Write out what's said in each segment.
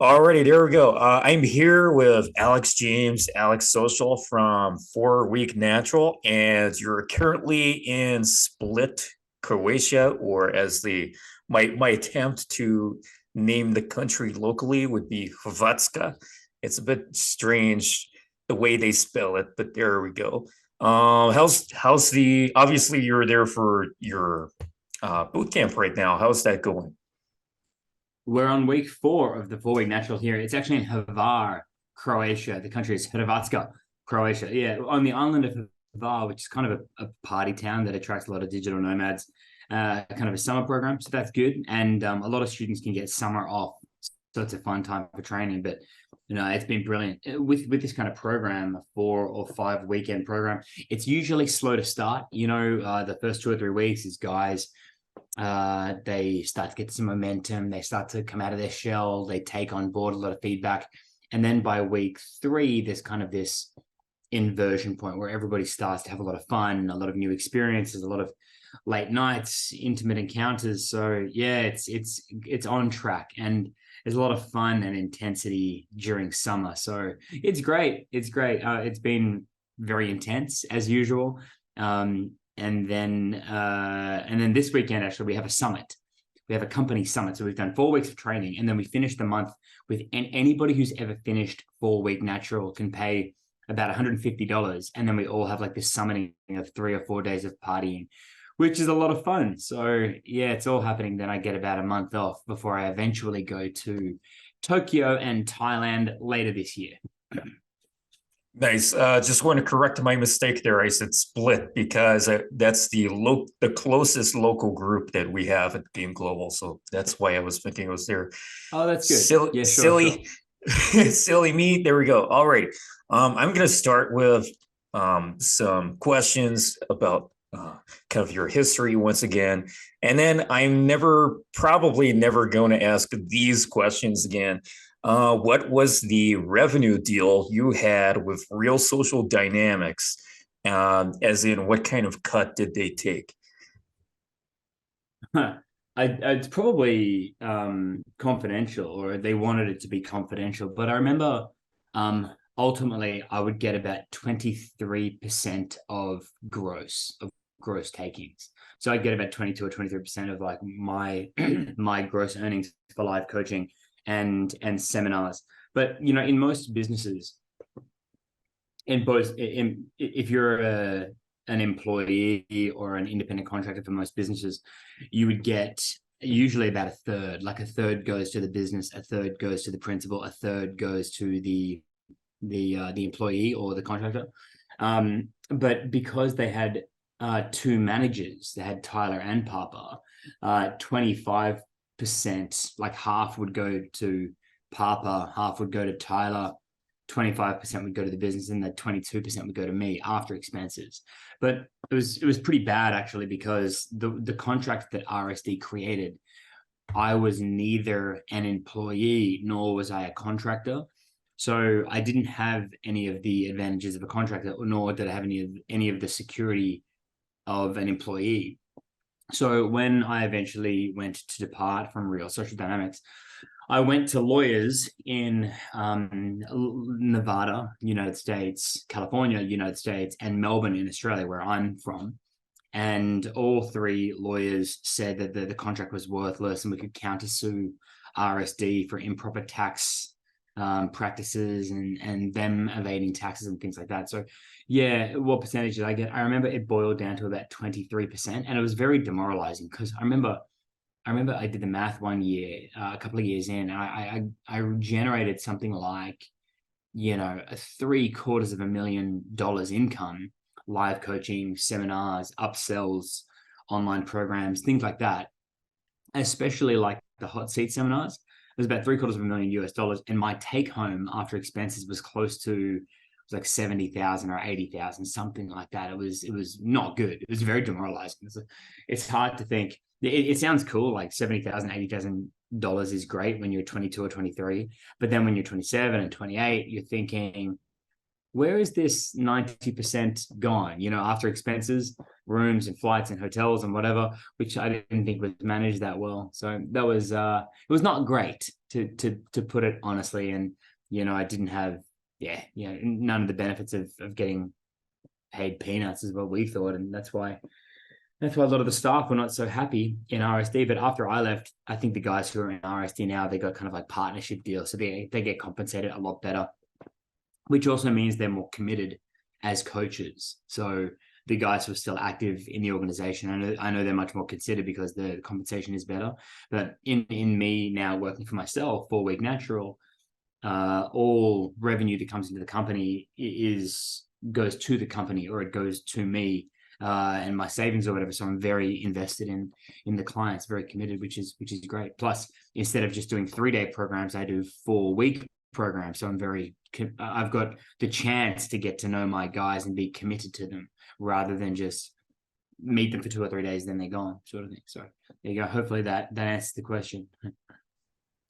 Alrighty, there we go. I'm here with Alex James, Alex Social from 4 Week Natural, and you're currently in Split, Croatia, or as the my attempt to name the country locally would be Hrvatska. It's a bit strange the way they spell it, but there we go. How's the obviously you're there for your boot camp right now. How's that going? We're on week 4 of the 4 week natural here. It's actually in Hvar, Croatia. The country is Hrvatska, Croatia. Yeah, on the island of Hvar, which is kind of a party town that attracts a lot of digital nomads. Kind of a summer program, so that's good. And a lot of students can get summer off, so it's a fun time for training. But it's been brilliant with this kind of program, a 4 or 5 weekend program. It's usually slow to start. The first 2 or 3 weeks is guys they start to get some momentum, they start to come out of their shell, they take on board a lot of feedback, and then by week 3 there's kind of this inversion point where everybody starts to have a lot of fun, a lot of new experiences, a lot of late nights, intimate encounters. So yeah, it's on track, and there's a lot of fun and intensity during summer. So it's great. It's been very intense as usual. And then this weekend, actually, we have a summit. We have a company summit. So we've done 4 weeks of training, and then we finish the month with anybody who's ever finished 4 week natural can pay about $150. And then we all have like this summiting of 3 or 4 days of partying, which is a lot of fun. So yeah, it's all happening. Then I get about a month off before I eventually go to Tokyo and Thailand later this year. Nice. Just want to correct my mistake there. I said split because that's the closest local group that we have at Game Global. So that's why I was thinking it was there. Oh, that's good. Silly, Yeah, sure. silly, silly me. There we go. All right. I'm gonna start with some questions about kind of your history once again, and then I'm probably never going to ask these questions again. What was the revenue deal you had with Real Social Dynamics? As in, what kind of cut did they take? It's probably confidential, or they wanted it to be confidential. But I remember ultimately I would get about 23% of gross takings. So I'd get about 22 or 23% of like my my gross earnings for live coaching and seminars. But in most businesses, if you're an employee or an independent contractor, for most businesses, you would get usually about a third. Like a third goes to the business, a third goes to the principal, a third goes to the employee or the contractor. But because they had two managers, they had Tyler and Papa, 25%, like half would go to Papa, half would go to Tyler, 25% would go to the business, and the 22% would go to me after expenses. But it was pretty bad, actually, because the contract that RSD created, I was neither an employee nor was I a contractor. So I didn't have any of the advantages of a contractor, nor did I have any of the security of an employee. So when I eventually went to depart from Real Social Dynamics, I went to lawyers in Nevada, United States, California, United States, and Melbourne in Australia, where I'm from. And all three lawyers said that the contract was worthless and we could countersue RSD for improper tax practices and them evading taxes and things like that. So yeah, what percentage did I get? I remember it boiled down to about 23%, and it was very demoralizing because I remember I did the math one year, a couple of years in, and I generated something like, a $750,000 income, live coaching, seminars, upsells, online programs, things like that. Especially like the hot seat seminars, it was about $750,000, and my take home after expenses was close to, it was like 70,000 or 80,000, something like that. It was not good. It was very demoralizing. It's hard to think. It sounds cool, like 70,000, $80,000 is great when you're 22 or 23, but then when you're 27 and 28, you're thinking, where is this 90% gone? After expenses, rooms and flights and hotels and whatever, which I didn't think was managed that well. So that was it was not great to put it honestly. And I didn't have none of the benefits of getting paid peanuts is what we thought, and that's why a lot of the staff were not so happy in RSD. But after I left, I think the guys who are in RSD now, they got kind of like partnership deals, so they get compensated a lot better, which also means they're more committed as coaches. So the guys who are still active in the organization, I know they're much more considered because the compensation is better. But in me now working for myself, 4 Week Natural, all revenue that comes into the company goes to the company, or it goes to me and my savings or whatever. So I'm very invested in the clients, very committed, which is great. Plus, instead of just doing 3-day programs, I do 4-week programs. So I've got the chance to get to know my guys and be committed to them rather than just meet them for 2 or 3 days, then they're gone, sort of thing. So there you go. Hopefully that answers the question.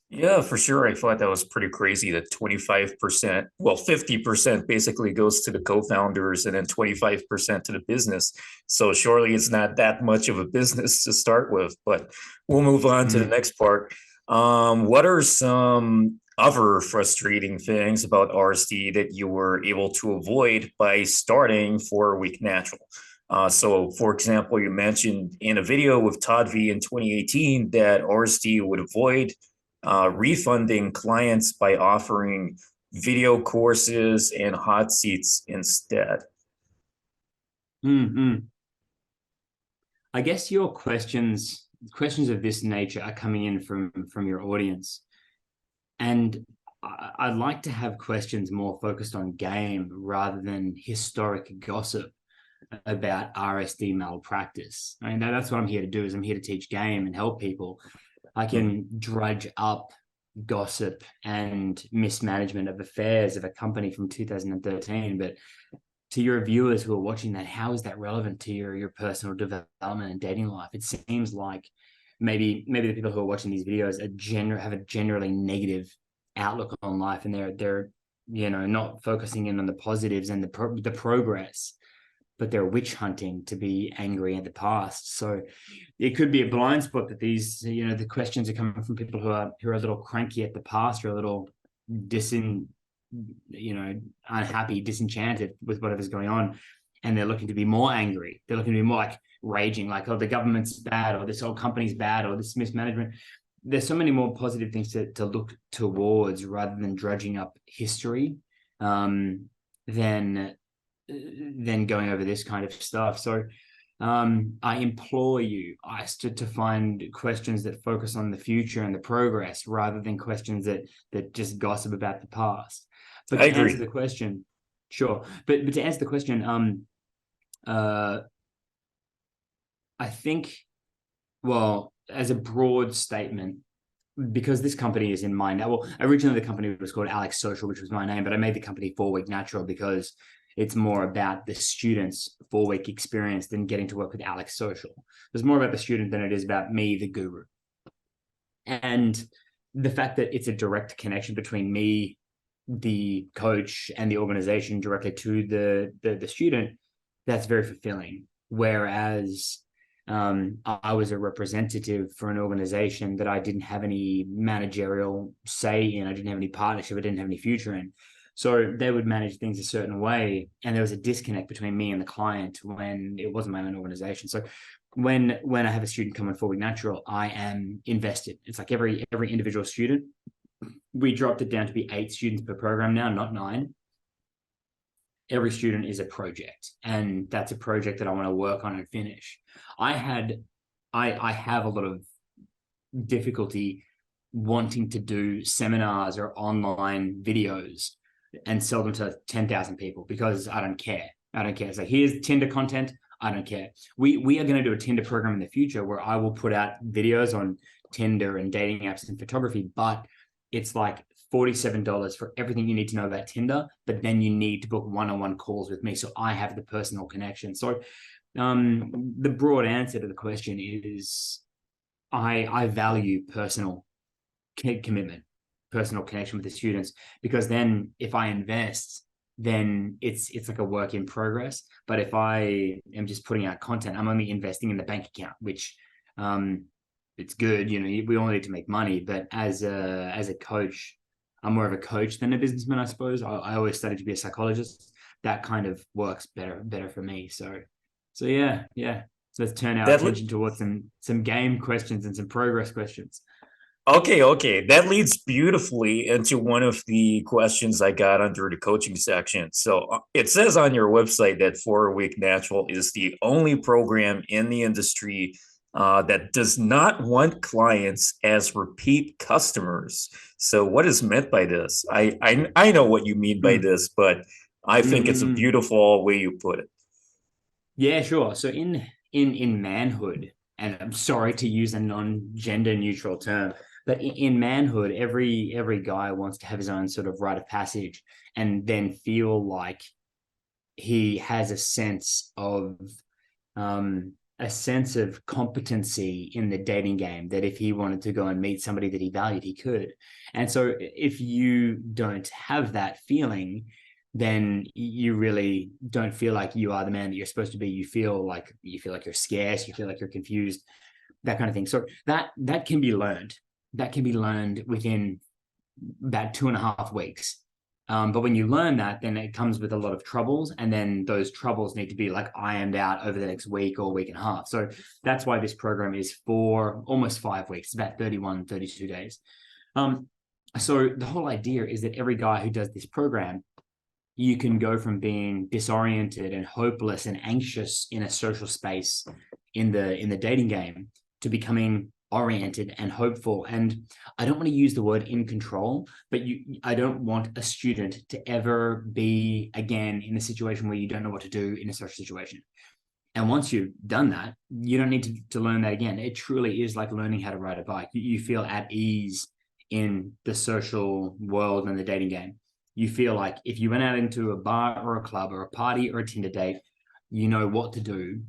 Yeah, for sure. I thought that was pretty crazy that 25%, well, 50% basically goes to the co-founders and then 25% to the business. So surely it's not that much of a business to start with, but we'll move on to the next part. What are some other frustrating things about RSD that you were able to avoid by starting 4 Week Natural? So, for example, you mentioned in a video with Todd V in 2018 that RSD would avoid refunding clients by offering video courses and hot seats instead. I guess your questions of this nature are coming in from your audience, and I'd like to have questions more focused on game rather than historic gossip about RSD malpractice. I mean, that's what I'm here to do. Is I'm here to teach game and help people. I can drudge up gossip and mismanagement of affairs of a company from 2013, but to your viewers who are watching that, how is that relevant to your personal development and dating life? It seems like maybe the people who are watching these videos have a generally negative outlook on life, and they're not focusing in on the positives and the progress, but they're witch hunting to be angry at the past. So it could be a blind spot that these, the questions are coming from people who are a little cranky at the past, or a little unhappy, disenchanted with whatever's going on. And they're looking to be more angry. They're looking to be more like raging, like, oh, the government's bad, or this whole company's bad, or this mismanagement. There's so many more positive things to look towards rather than drudging up history than going over this kind of stuff. So I implore you to find questions that focus on the future and the progress rather than questions that just gossip about the past. But to answer the question, sure. But to answer the question, I think, well, as a broad statement, because this company is in mind now. Well, originally the company was called Alex Social, which was my name, but I made the company 4 Week Natural because it's more about the student's 4-week experience than getting to work with Alex Social. It's more about the student than it is about me, the guru. And the fact that it's a direct connection between me, the coach, and the organization directly to the student, that's very fulfilling. Whereas I was a representative for an organization that I didn't have any managerial say in. I didn't have any partnership. I didn't have any future in. So they would manage things a certain way, and there was a disconnect between me and the client when it wasn't my own organization. So when I have a student come on 4 Week Natural, I am invested. It's like every individual student. We dropped it down to be 8 students per program now, not 9. Every student is a project, and that's a project that I want to work on and finish. I have a lot of difficulty wanting to do seminars or online videos and sell them to 10,000 people because I don't care. It's like, here's Tinder content. I don't care. We are going to do a Tinder program in the future where I will put out videos on Tinder and dating apps and photography, but it's like $47 for everything you need to know about Tinder, but then you need to book one-on-one calls with me so I have the personal connection. So the broad answer to the question is I value personal commitment, personal connection with the students, because then if I invest then it's like a work in progress. But if I am just putting out content, I'm only investing in the bank account, which um, it's good. We all need to make money, but as a coach, I'm more of a coach than a businessman, I suppose. I always studied to be a psychologist. That kind of works better for me. So yeah, yeah. So let's turn our That attention towards some game questions and some progress questions. Okay. That leads beautifully into one of the questions I got under the coaching section. So it says on your website that 4 Week Natural is the only program in the industry that does not want clients as repeat customers. So what is meant by this? I know what you mean by Mm. this, but I think it's a Mm-mm. beautiful way you put it. Yeah, sure. So in manhood, and I'm sorry to use a non-gender neutral term, but in manhood, every guy wants to have his own sort of rite of passage and then feel like he has a sense of competency in the dating game, that if he wanted to go and meet somebody that he valued, he could. And so if you don't have that feeling, then you really don't feel like you are the man that you're supposed to be. You feel like you're scarce, you feel like you're confused, that kind of thing. So that can be learned. That can be learned within about 2.5 weeks. But when you learn that, then it comes with a lot of troubles, and then those troubles need to be like ironed out over the next week or week and a half. So that's why this program is for almost 5 weeks. It's about 31, 32 days. So the whole idea is that every guy who does this program, you can go from being disoriented and hopeless and anxious in a social space in the dating game to becoming oriented and hopeful. And I don't want to use the word in control, but I don't want a student to ever be again in a situation where you don't know what to do in a social situation. And once you've done that, you don't need to learn that again. It truly is like learning how to ride a bike. You feel at ease in the social world and the dating game. You feel like if you went out into a bar or a club or a party or a Tinder date, you know what to do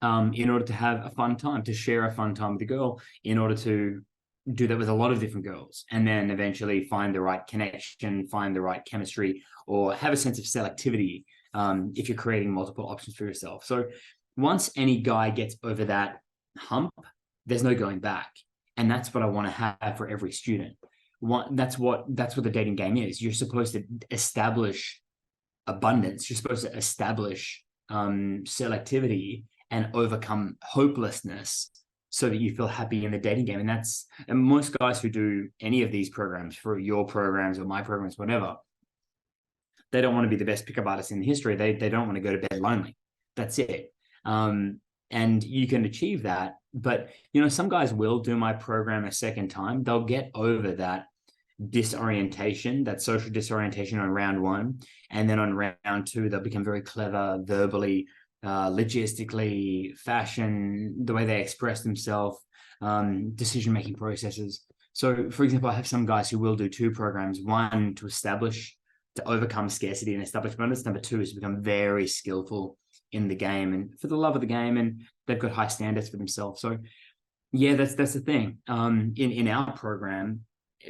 in order to have a fun time, to share a fun time with a girl, in order to do that with a lot of different girls, and then eventually find the right connection, find the right chemistry, or have a sense of selectivity if you're creating multiple options for yourself. So once any guy gets over that hump, there's no going back. And that's what I want to have for every student. That's what the dating game is. You're supposed to establish abundance. You're supposed to establish selectivity and overcome hopelessness so that you feel happy in the dating game. And most guys who do any of these programs, for your programs or my programs, whatever, they don't want to be the best pickup artist in history. They don't want to go to bed lonely. That's it. And you can achieve that. But some guys will do my program a second time. They'll get over that disorientation, that social disorientation on round one, and then on round two they'll become very clever verbally, logistically, fashion, the way they express themselves, decision-making processes. So for example, I have some guys who will do two programs: one to overcome scarcity and establish abundance; number two is to become very skillful in the game and for the love of the game, and they've got high standards for themselves. So yeah, that's the thing. In our program,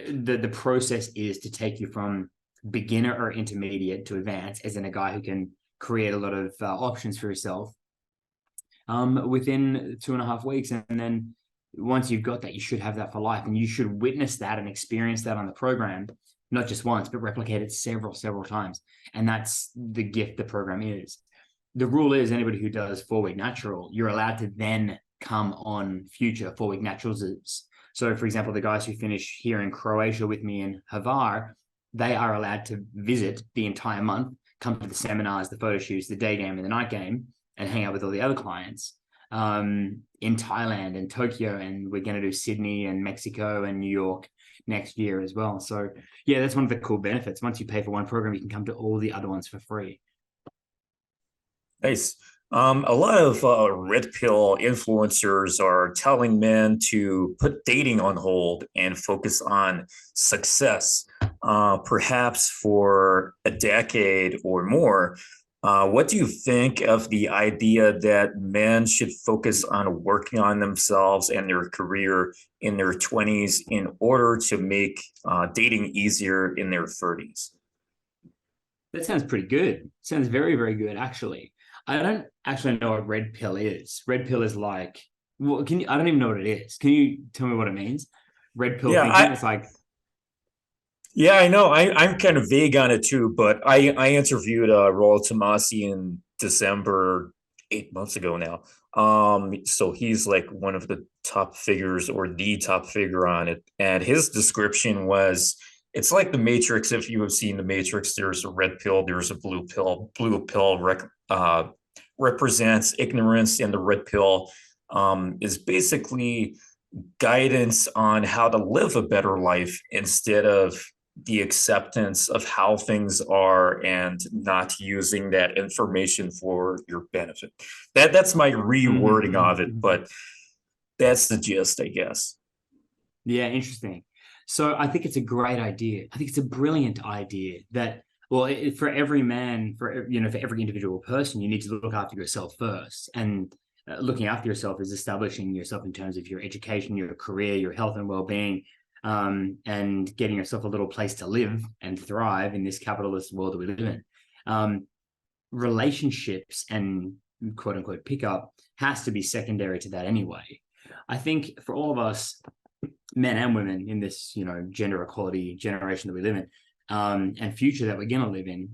the process is to take you from beginner or intermediate to advanced, as in a guy who can create a lot of options for yourself within 2.5 weeks. And then once you've got that, you should have that for life, and you should witness that and experience that on the program, not just once, but replicate it several times. And that's the gift the program is. The rule is anybody who does 4 Week Natural, you're allowed to then come on future 4 Week Naturals. So, for example, the guys who finish here in Croatia with me in Hvar, they are allowed to visit the entire month, come to the seminars, the photo shoots, the day game and the night game, and hang out with all the other clients in Thailand and Tokyo. And we're going to do Sydney and Mexico and New York next year as well. So, yeah, that's one of the cool benefits. Once you pay for one program, you can come to all the other ones for free. Nice. A lot of red pill influencers are telling men to put dating on hold and focus on success, perhaps for a decade or more. What do you think of the idea that men should focus on working on themselves and their career in their 20s in order to make dating easier in their 30s? That sounds pretty good. Sounds very, very good, actually. I don't actually know what red pill is. Red pill is like, well, can you, I don't even know what it is. Can you tell me what it means? Red pill Yeah, thinking. It's like, yeah, I know. I'm kind of vague on it too, but I interviewed Roel Tomasi in December 8 months ago now. So he's like one of the top figures or the top figure on it, and his description was it's like the Matrix. If you have seen the Matrix, there's a red pill, there's a blue pill. Blue pill represents ignorance, and the red pill is basically guidance on how to live a better life instead of the acceptance of how things are and not using that information for your benefit. That's my rewording of it, mhm. but that's the gist, I guess. Yeah, interesting. So I think it's a great idea. I think it's a brilliant idea that, well, for every man, for every individual person, you need to look after yourself first. And looking after yourself is establishing yourself in terms of your education, your career, your health and well-being, and getting yourself a little place to live and thrive in this capitalist world that we live in. Um, Relationships and quote unquote pickup has to be secondary to that anyway. I think for all of us, men and women in this, gender equality generation that we live in, and future that we're gonna live in,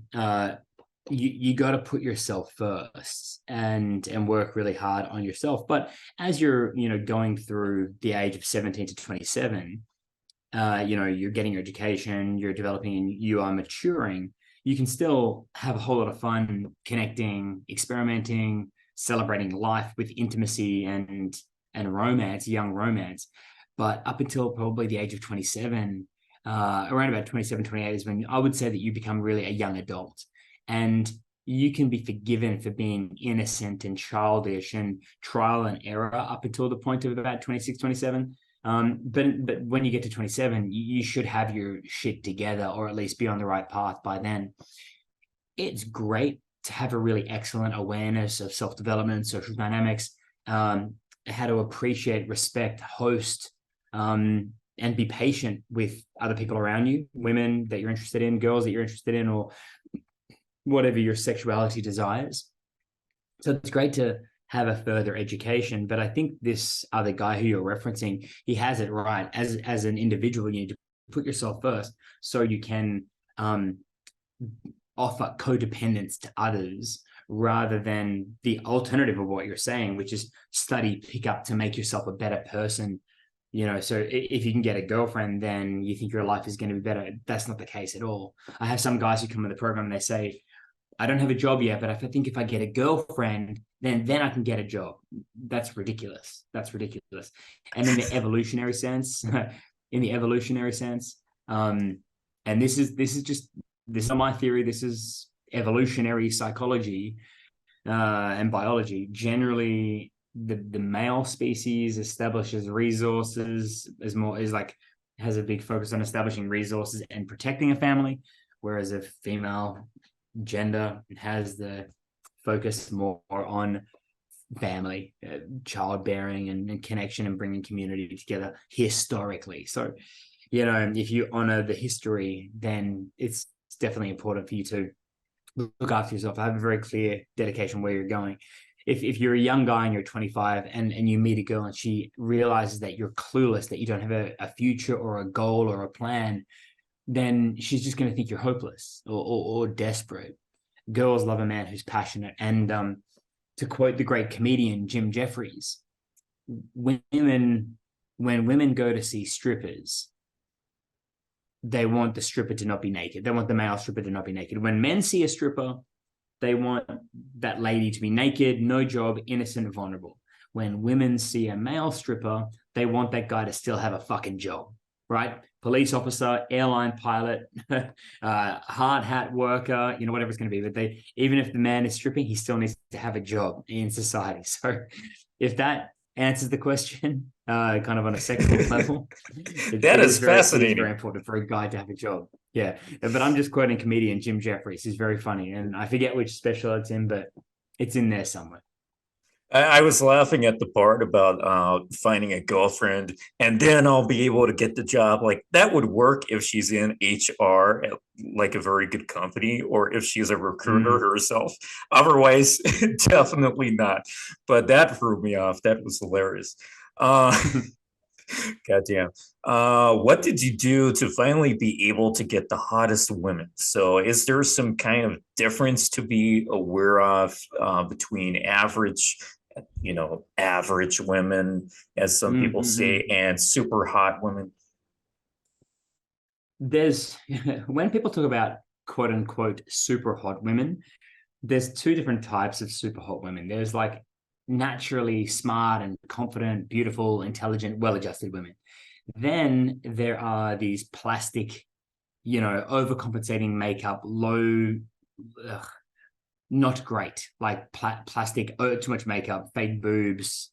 you got to put yourself first and work really hard on yourself. But as you're, going through the age of 17 to 27, you're getting your education, you're developing, and you are maturing. You can still have a whole lot of fun connecting, experimenting, celebrating life with intimacy and romance, young romance. But up until probably the age of 27, around about 27, 28 is when I would say that you become really a young adult. And you can be forgiven for being innocent and childish and trial and error up until the point of about 26, 27. But when you get to 27, you should have your shit together or at least be on the right path by then. It's great to have a really excellent awareness of self-development, social dynamics, how to appreciate, respect, host, and be patient with other people around you, women that you're interested in, girls that you're interested in, or whatever your sexuality desires. So it's great to have a further education. But I think this other guy who you're referencing, he has it right. As an individual, you need to put yourself first so you can offer codependence to others rather than the alternative of what you're saying, which is study, pick up to make yourself a better person. So if you can get a girlfriend, then you think your life is going to be better. That's not the case at all. I have some guys who come in the program and they say, I don't have a job yet, but if I get a girlfriend, then I can get a job. That's ridiculous. That's ridiculous. And in the evolutionary sense, and this is not my theory. This is evolutionary psychology and biology. Generally, the male species establishes resources has a big focus on establishing resources and protecting a family, whereas a female gender has the focus more on family, childbearing, and connection and bringing community together historically. So, if you honor the history, then it's definitely important for you to look after yourself. Have a very clear dedication where you're going. If you're a young guy and you're 25 and you meet a girl and she realizes that you're clueless, that you don't have a future or a goal or a plan, then she's just going to think you're hopeless or desperate. Girls love a man who's passionate. And to quote the great comedian Jim Jeffries, when women go to see strippers, they want the stripper to not be naked. They want the male stripper to not be naked. When men see a stripper, they want that lady to be naked, no job, innocent, vulnerable. When women see a male stripper, they want that guy to still have a fucking job, right? Police officer, airline pilot, hard hat worker, whatever it's going to be. But even if the man is stripping, he still needs to have a job in society. So if that answers the question, kind of on a sexual level, That is it is very fascinating. important for a guy to have a job. Yeah, but I'm just quoting comedian Jim Jeffries. He's very funny, and I forget which special it's in, but it's in there somewhere. I was laughing at the part about finding a girlfriend and then I'll be able to get the job. Like that would work if she's in HR at like a very good company or if she's a recruiter Mm. herself. Otherwise, definitely not. But that threw me off. That was hilarious. Uh, Goddamn. What did you do to finally be able to get the hottest women? So, is there some kind of difference to be aware of between average, average women, as some people Mm-hmm. say, and super hot women? There's when people talk about quote unquote super hot women, there's two different types of super hot women. There's like naturally smart and confident, beautiful, intelligent, well-adjusted women. Then there are these plastic, overcompensating makeup, low, ugh, not great, like plastic, too much makeup, fake boobs,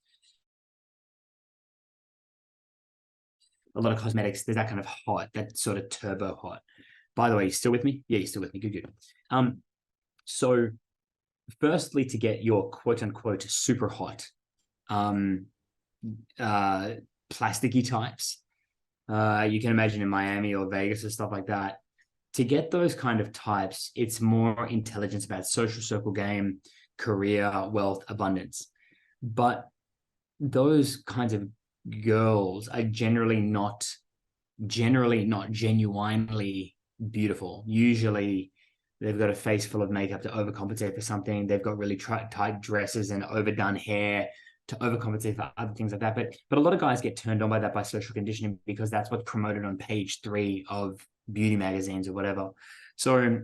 a lot of cosmetics. There's that kind of hot, that sort of turbo hot. By the way, you still with me? Yeah, you're still with me. Good, good. So firstly, to get your quote unquote super hot, um, uh, plasticky types, you can imagine in Miami or Vegas or stuff like that. To get those kind of types, it's more intelligence about social circle game, career, wealth, abundance. But those kinds of girls are generally not genuinely beautiful. Usually they've got a face full of makeup to overcompensate for something. They've got really tight dresses and overdone hair to overcompensate for other things like that. But a lot of guys get turned on by that by social conditioning because that's what's promoted on page 3 of beauty magazines or whatever. So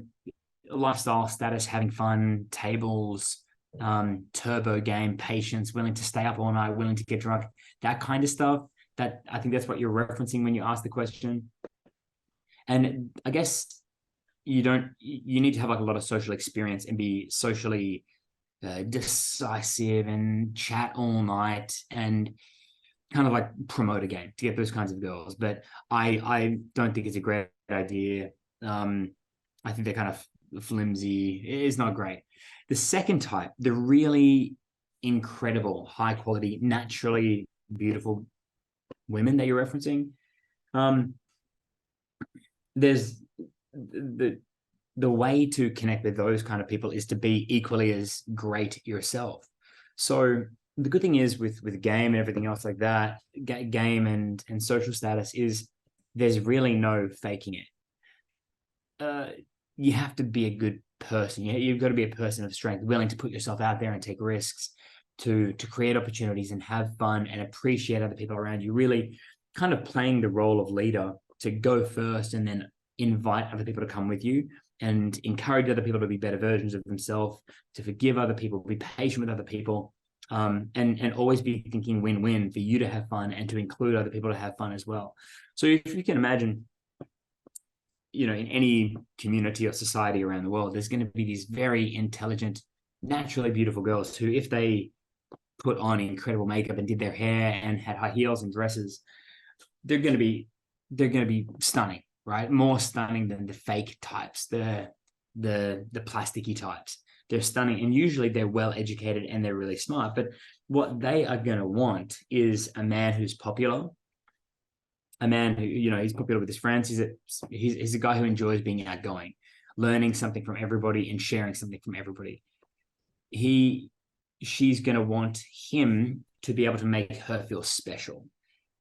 lifestyle, status, having fun, tables, turbo game, patience, willing to stay up all night, willing to get drunk, that kind of stuff. That I think that's what you're referencing when you ask the question. And I guess you need to have like a lot of social experience and be socially decisive and chat all night and kind of like promote a game to get those kinds of girls. But I don't think it's a great idea. I think they're kind of flimsy. It's not great. The second type, the really incredible, high quality, naturally beautiful women that you're referencing, um, there's the way to connect with those kind of people is to be equally as great yourself. So the good thing is with game and everything else like that, game and social status is there's really no faking it. You have to be a good person. You've got to be a person of strength, willing to put yourself out there and take risks, to create opportunities and have fun and appreciate other people around you. Really, kind of playing the role of leader to go first and then invite other people to come with you and encourage other people to be better versions of themselves, to forgive other people, be patient with other people, and always be thinking win-win for you to have fun and to include other people to have fun as well. So if you can imagine, in any community or society around the world, there's going to be these very intelligent, naturally beautiful girls who, if they put on incredible makeup and did their hair and had high heels and dresses, they're going to be stunning, right? More stunning than the fake types, the plasticky types. They're stunning, and usually they're well educated and they're really smart. But what they are going to want is a man who's popular, a man who, he's popular with his friends. He's a guy who enjoys being outgoing, learning something from everybody and sharing something from everybody. She's going to want him to be able to make her feel special,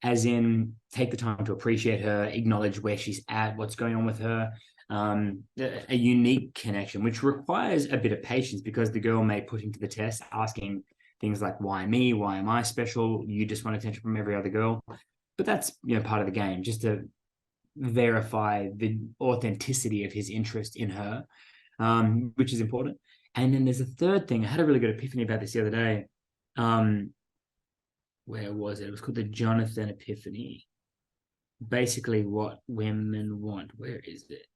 as in take the time to appreciate her, acknowledge where she's at, what's going on with her, a unique connection, which requires a bit of patience because the girl may put him to the test, asking things like, why me? Why am I special? You just want attention from every other girl. But that's part of the game, just to verify the authenticity of his interest in her, which is important. And then there's a third thing. I had a really good epiphany about this the other day. Where was it? It was called the Jonathan Epiphany. Basically, what women want. Where is it?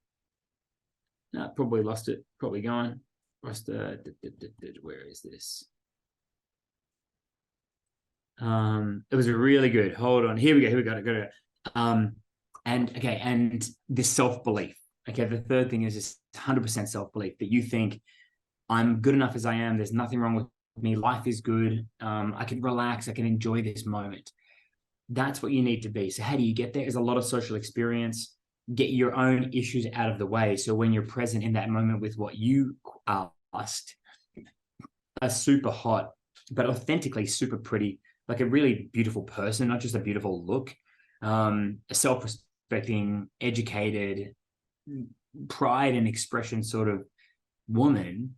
No, probably lost it. Probably gone. Lost the. Where is this? It was a really good. Hold on. Here we go. Here we go. Got it. And this self belief. Okay, the third thing is this 100% self belief that you think I'm good enough as I am. There's nothing wrong with me. Life is good. I can relax. I can enjoy this moment. That's what you need to be. So how do you get there? Is a lot of social experience. Get your own issues out of the way. So when you're present in that moment with what you asked, a super hot, but authentically super pretty, like a really beautiful person, not just a beautiful look, a self-respecting, educated, pride and expression sort of woman,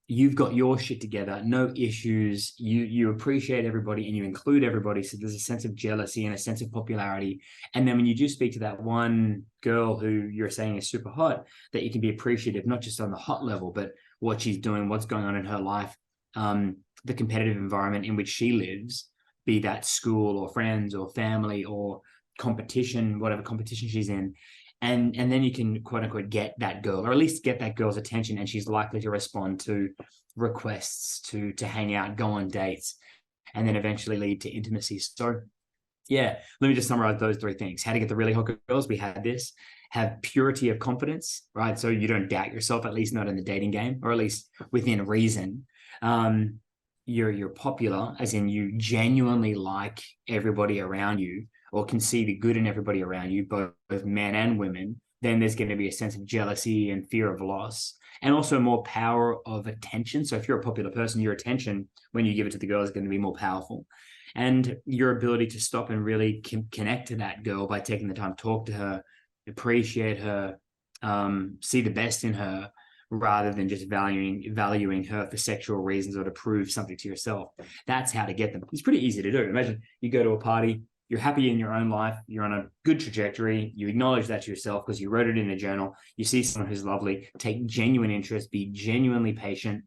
you've got your shit together, no issues. You appreciate everybody and you include everybody. So there's a sense of jealousy and a sense of popularity. And then when you do speak to that one girl who you're saying is super hot, that you can be appreciative, not just on the hot level, but what she's doing, what's going on in her life, the competitive environment in which she lives, be that school or friends or family or competition, whatever competition she's in. And then you can quote unquote get that girl, or at least get that girl's attention, and she's likely to respond to requests to hang out, go on dates, and then eventually lead to intimacy. So yeah, let me just summarize those three things. How to get the really hot girls, we had this. Have purity of confidence, right? So you don't doubt yourself, at least not in the dating game, or at least within reason. You're popular, as in you genuinely like everybody around you, or can see the good in everybody around you, both men and women. Then there's going to be a sense of jealousy and fear of loss, and also more power of attention. So if you're a popular person, your attention, when you give it to the girl, is going to be more powerful. And your ability to stop and really connect to that girl by taking the time to talk to her, appreciate her, see the best in her, rather than just valuing her for sexual reasons or to prove something to yourself. That's how to get them. It's pretty easy to do. Imagine you go to a party, you're happy in your own life, you're on a good trajectory, you acknowledge that to yourself because you wrote it in a journal, you see someone who's lovely, take genuine interest, be genuinely patient,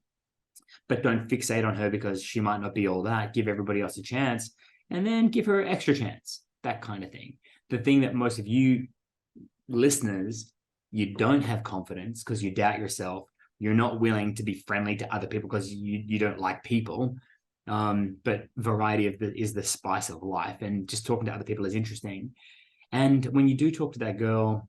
but don't fixate on her because she might not be all that. Give everybody else a chance, and then give her extra chance, that kind of thing. The thing that most of you listeners, you don't have confidence because you doubt yourself, you're not willing to be friendly to other people because you don't like people, but variety is the spice of life, and just talking to other people is interesting. And when you do talk to that girl,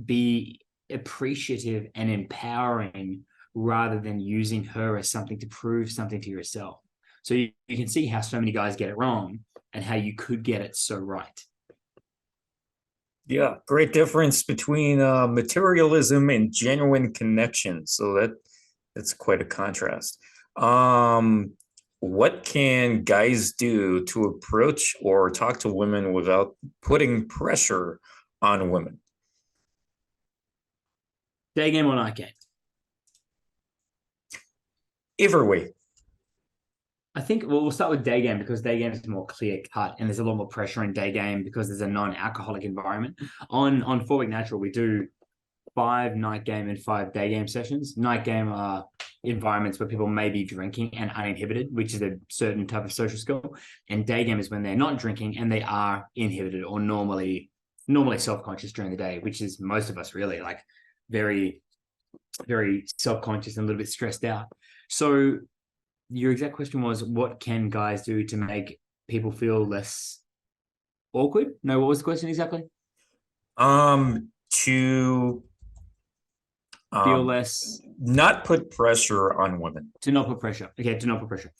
be appreciative and empowering rather than using her as something to prove something to yourself. So you can see how so many guys get it wrong and how you could get it so right. Yeah, great difference between materialism and genuine connection. So that's quite a contrast. What can guys do to approach or talk to women without putting pressure on women? Day game or night game? Either way. I think we'll start with day game because day game is more clear cut and there's a lot more pressure in day game because there's a non-alcoholic environment. On 4 Week Natural, we do 5 night game and 5 day game sessions. Night game are environments where people may be drinking and uninhibited, which is a certain type of social skill. And day game is when they're not drinking and they are inhibited or normally self-conscious during the day, which is most of us really, like very, very self-conscious and a little bit stressed out. So your exact question was, what can guys do to make people feel less awkward? No, what was the question exactly? To Feel less, not put pressure on women. to not put pressure. Okay, to not put pressure.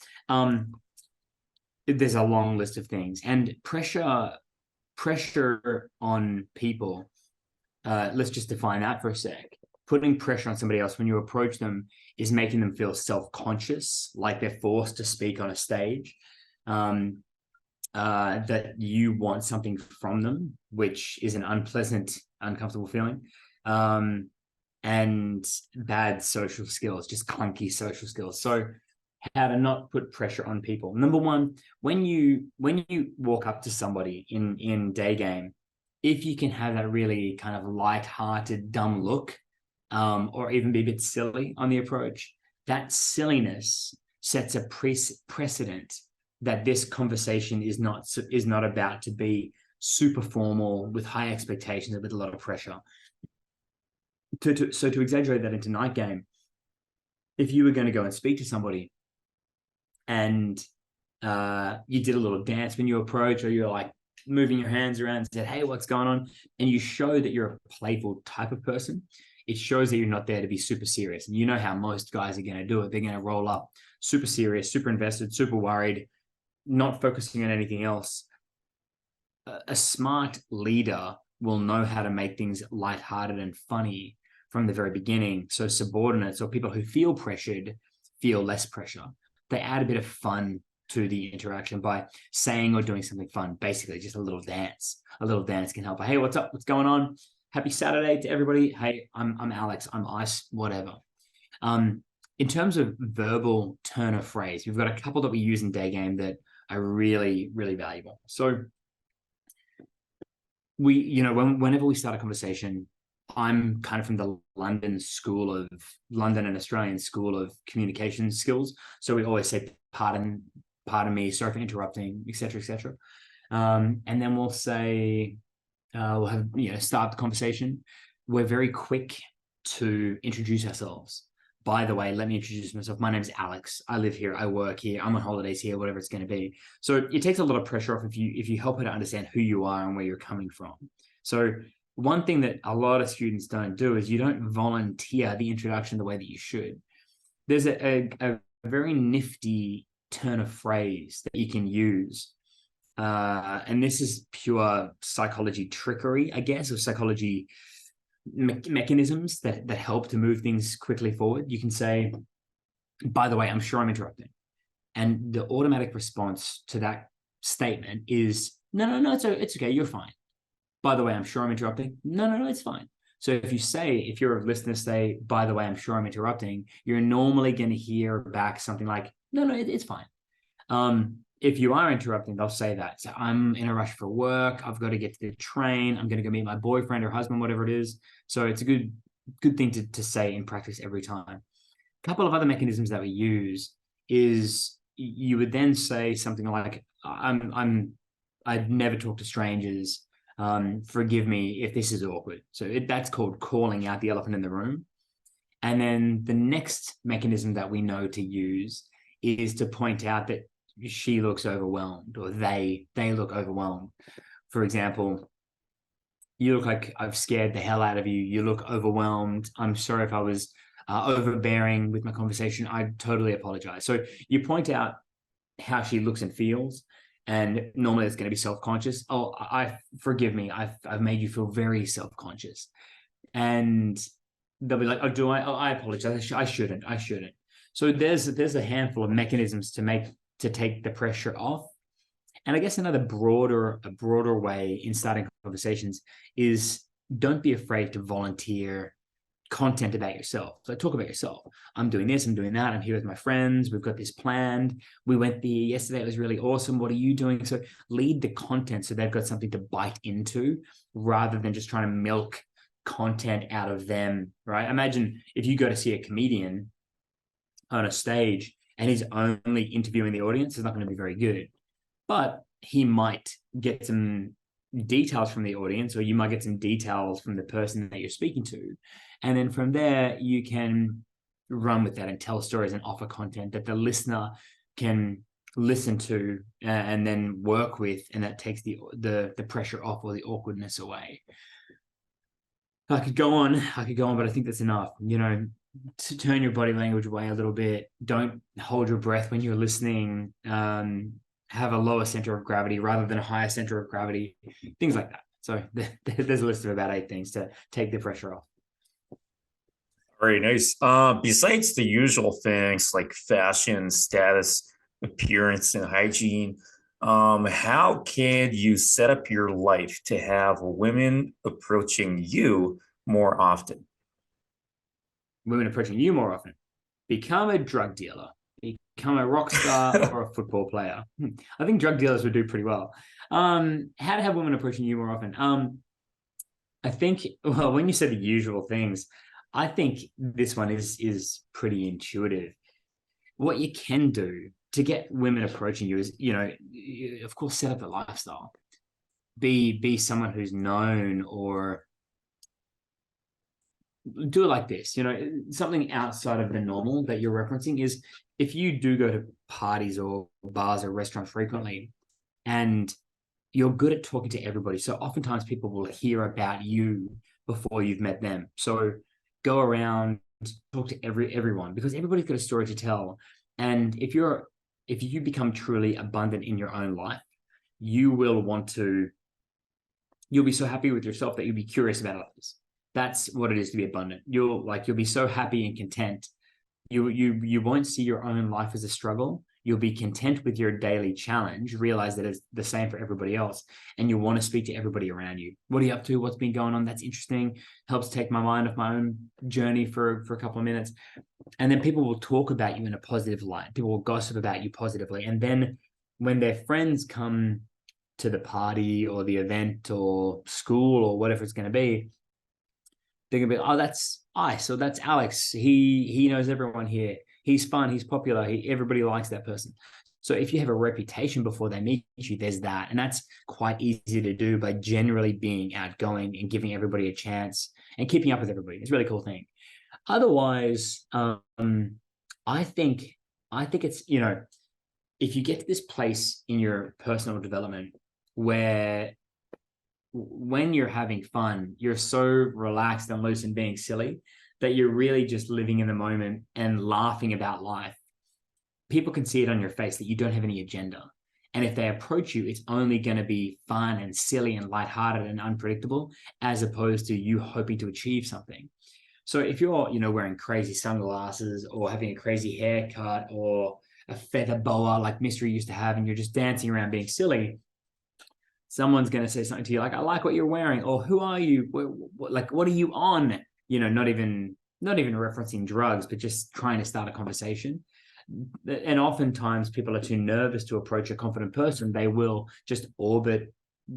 There's a long list of things, and pressure on people. Let's just define that for a sec. Putting pressure on somebody else when you approach them is making them feel self-conscious, like they're forced to speak on a stage, that you want something from them, which is an unpleasant, uncomfortable feeling, and bad social skills, just clunky social skills. So how to not put pressure on people. Number one, when you walk up to somebody in day game, if you can have that really kind of light-hearted, dumb look, or even be a bit silly on the approach, that silliness sets a precedent that this conversation is not about to be super formal with high expectations and with a lot of pressure. So to exaggerate that into night game, if you were going to go and speak to somebody and you did a little dance when you approach, or you're like moving your hands around and said, hey, what's going on? And you show that you're a playful type of person, it shows that you're not there to be super serious. And you know how most guys are going to do it. They're going to roll up super serious, super invested, super worried, not focusing on anything else. A smart leader will know how to make things lighthearted and funny from the very beginning. So subordinates or people who feel pressured feel less pressure. They add a bit of fun to the interaction by saying or doing something fun, basically just a little dance. A little dance can help. Hey, what's up? What's going on? Happy Saturday to everybody. Hey, I'm Alex. I'm Ice, whatever. In terms of verbal turn of phrase, we've got a couple that we use in day game that are really, really valuable. So whenever we start a conversation, I'm kind of from the London and Australian school of communication skills. So we always say, pardon me, sorry for interrupting, etc., etc. And then we'll say, we'll have, start the conversation. We're very quick to introduce ourselves. By the way, let me introduce myself. My name is Alex. I live here. I work here. I'm on holidays here, whatever it's going to be. So it takes a lot of pressure off if you help her to understand who you are and where you're coming from. So one thing that a lot of students don't do is you don't volunteer the introduction the way that you should. There's a very nifty turn of phrase that you can use. And this is pure psychology trickery, I guess, or psychology mechanisms that help to move things quickly forward. You can say, by the way, I'm sure I'm interrupting. And the automatic response to that statement is, no, it's okay, you're fine. By the way, I'm sure I'm interrupting. No, it's fine. So if you're a listener, say, by the way, I'm sure I'm interrupting, you're normally going to hear back something like, no, it's fine. If you are interrupting, they'll say that. So I'm in a rush for work. I've got to get to the train. I'm going to go meet my boyfriend or husband, whatever it is. So it's a good thing to say in practice every time. A couple of other mechanisms that we use is you would then say something like, I'd never talk to strangers. Forgive me if this is awkward. So that's called calling out the elephant in the room. And then the next mechanism that we know to use is to point out that she looks overwhelmed, or they look overwhelmed. For example, you look like I've scared the hell out of you. You look overwhelmed. I'm sorry if I was overbearing with my conversation. I totally apologize. So you point out how she looks and feels, and normally it's going to be self-conscious. Oh, forgive me. I've made you feel very self-conscious. And they'll be like, oh, do I? Oh, I apologize. I shouldn't. So there's a handful of mechanisms to take the pressure off. And I guess a broader way in starting conversations is don't be afraid to volunteer content about yourself. So talk about yourself. I'm doing this, I'm doing that. I'm here with my friends. We've got this planned. We went there yesterday. It was really awesome. What are you doing? So lead the content so they've got something to bite into rather than just trying to milk content out of them, right? Imagine if you go to see a comedian on a stage and he's only interviewing the audience, it's not going to be very good. But he might get some details from the audience, or you might get some details from the person that you're speaking to. And then from there, you can run with that and tell stories and offer content that the listener can listen to and then work with, and that takes the pressure off or the awkwardness away. I could go on, but I think that's enough. To turn your body language away a little bit. Don't hold your breath when you're listening. Have a lower center of gravity rather than a higher center of gravity. Things like that. So there's a list of about 8 things to take the pressure off. Very nice. Besides the usual things like fashion, status, appearance, and hygiene, how can you set up your life to have women approaching you more often? Women approaching you more often. Become a drug dealer. Become a rock star or a football player. I think drug dealers would do pretty well. How to have women approaching you more often? I think, well, when you say the usual things, I think this one is pretty intuitive. What you can do to get women approaching you is, of course, set up a lifestyle. Be someone who's known, or do it like this. Something outside of the normal that you're referencing is if you do go to parties or bars or restaurants frequently, and you're good at talking to everybody. So oftentimes people will hear about you before you've met them. So go around, talk to everyone, because everybody's got a story to tell. And if you become truly abundant in your own life, you will want to, you'll be so happy with yourself that you'll be curious about others. That's what it is to be abundant. You'll be so happy and content. You won't see your own life as a struggle. You'll be content with your daily challenge, realize that it's the same for everybody else, and you'll want to speak to everybody around you. What are you up to? What's been going on? That's interesting. Helps take my mind off my own journey for a couple of minutes. And then people will talk about you in a positive light. People will gossip about you positively. And then when their friends come to the party or the event or school or whatever it's going to be, they're gonna be, oh, that's Ice, or that's Alex. He knows everyone here. He's fun. He's popular. Everybody likes that person. So if you have a reputation before they meet you, there's that, and that's quite easy to do by generally being outgoing and giving everybody a chance and keeping up with everybody. It's a really cool thing. Otherwise, I think it's, if you get to this place in your personal development where when you're having fun, you're so relaxed and loose and being silly that you're really just living in the moment and laughing about life. People can see it on your face that you don't have any agenda. And if they approach you, it's only going to be fun and silly and lighthearted and unpredictable, as opposed to you hoping to achieve something. So if you're, wearing crazy sunglasses or having a crazy haircut or a feather boa like Mystery used to have, and you're just dancing around being silly, someone's going to say something to you like, I like what you're wearing, or who are you? What are you on? Not even referencing drugs, but just trying to start a conversation. And oftentimes people are too nervous to approach a confident person. They will just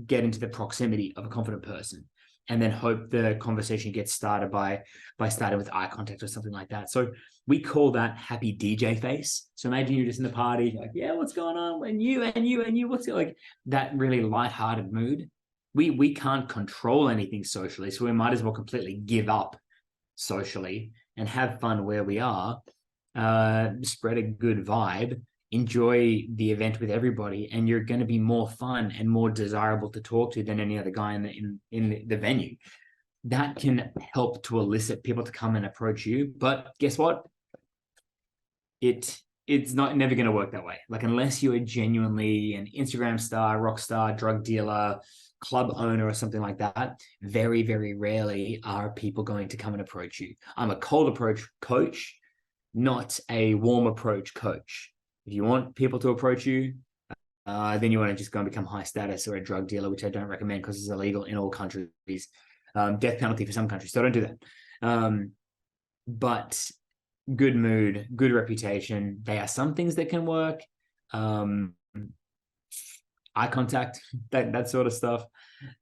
get into the proximity of a confident person and then hope the conversation gets started by starting with eye contact or something like that. So we call that happy DJ face. So imagine you're just in the party, you're like, yeah, what's going on? And you, what's it like? That really lighthearted mood. We can't control anything socially, so we might as well completely give up socially and have fun where we are, spread a good vibe, enjoy the event with everybody, and you're going to be more fun and more desirable to talk to than any other guy in the venue. That can help to elicit people to come and approach you. But guess what? It's never going to work that way. Like, unless you are genuinely an Instagram star, rock star, drug dealer, club owner, or something like that, very, very rarely are people going to come and approach you. I'm a cold approach coach, not a warm approach coach. If you want people to approach you, then you want to just go and become high status or a drug dealer, which I don't recommend because it's illegal in all countries. Death penalty for some countries, so don't do that. But good mood, good reputation. They are some things that can work. Eye contact, that sort of stuff,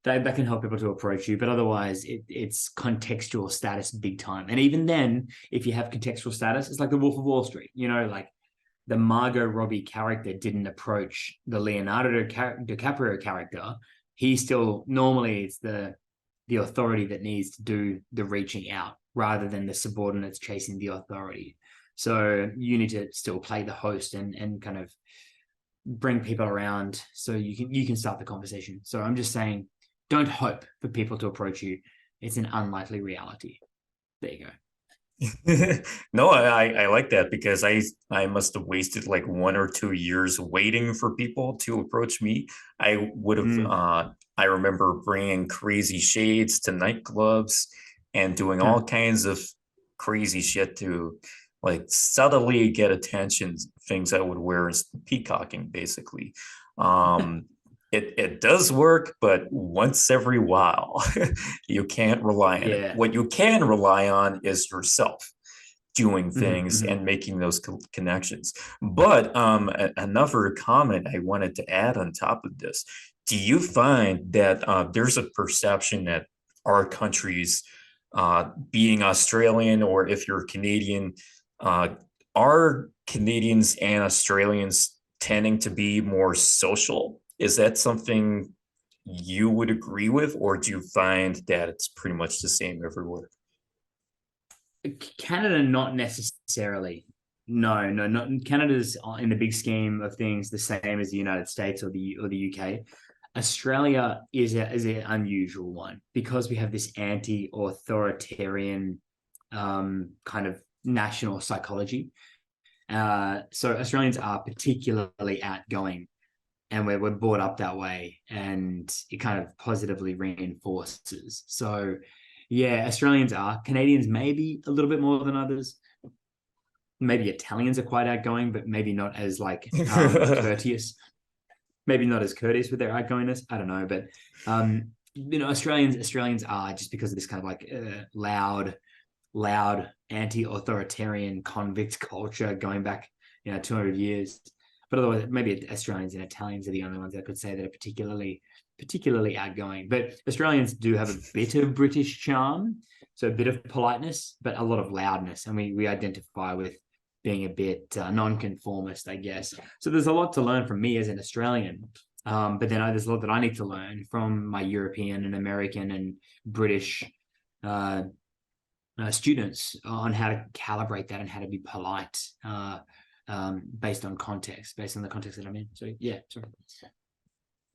that can help people to approach you. But otherwise, it's contextual status big time. And even then, if you have contextual status, it's like the Wolf of Wall Street. Like the Margot Robbie character didn't approach the Leonardo DiCaprio character. He still, normally it's the authority that needs to do the reaching out rather than the subordinates chasing the authority. So you need to still play the host and kind of bring people around so you can start the conversation. So I'm just saying, don't hope for people to approach you. It's an unlikely reality. There you go. No, I like that, because I must have wasted like 1 or 2 years waiting for people to approach me. I would have I remember bringing crazy shades to nightclubs and doing all kinds of crazy shit to like subtly get attention, things I would wear as peacocking, basically. It does work, but once every while, you can't rely on it. What you can rely on is yourself doing things and making those connections. But another comment I wanted to add on top of this: do you find that there's a perception that our countries, being Australian, or if you're Canadian, are Canadians and Australians tending to be more social? Is that something you would agree with, or do you find that it's pretty much the same everywhere? Canada, not necessarily. No, not Canada's in the big scheme of things the same as the United States or the UK. Australia is an unusual one because we have this anti-authoritarian kind of national psychology. So Australians are particularly outgoing, and we're brought up that way, and it kind of positively reinforces. So, yeah, Australians are. Canadians maybe a little bit more than others. Maybe Italians are quite outgoing, but maybe not as like courteous. Maybe not as courteous with their outgoingness. I don't know, but Australians are, just because of this kind of like loud anti-authoritarian convict culture going back 200 years. But otherwise, maybe Australians and Italians are the only ones I could say that are particularly outgoing. But Australians do have a bit of British charm, so a bit of politeness, but a lot of loudness, and we identify with being a bit non-conformist, I guess. So there's a lot to learn from me as an Australian, but then there's a lot that I need to learn from my European and American and British students on how to calibrate that and how to be polite based on the context that I'm in. So yeah, sorry.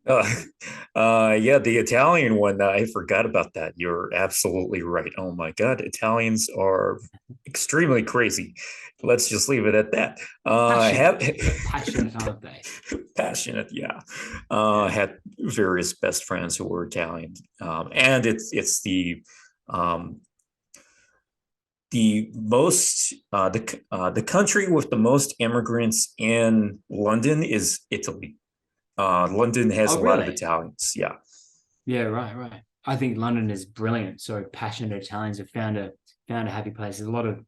Yeah, the Italian one, I forgot about that. You're absolutely right. Oh my God, Italians are extremely crazy. Let's just leave it at that. Passionate, aren't they? Passionate, yeah. Had various best friends who were Italian, and it's the most the country with the most immigrants in London is Italy. London has Oh, a lot of really? Italians. Yeah. Yeah, right. I think London is brilliant. So passionate Italians have found a happy place. There's a lot of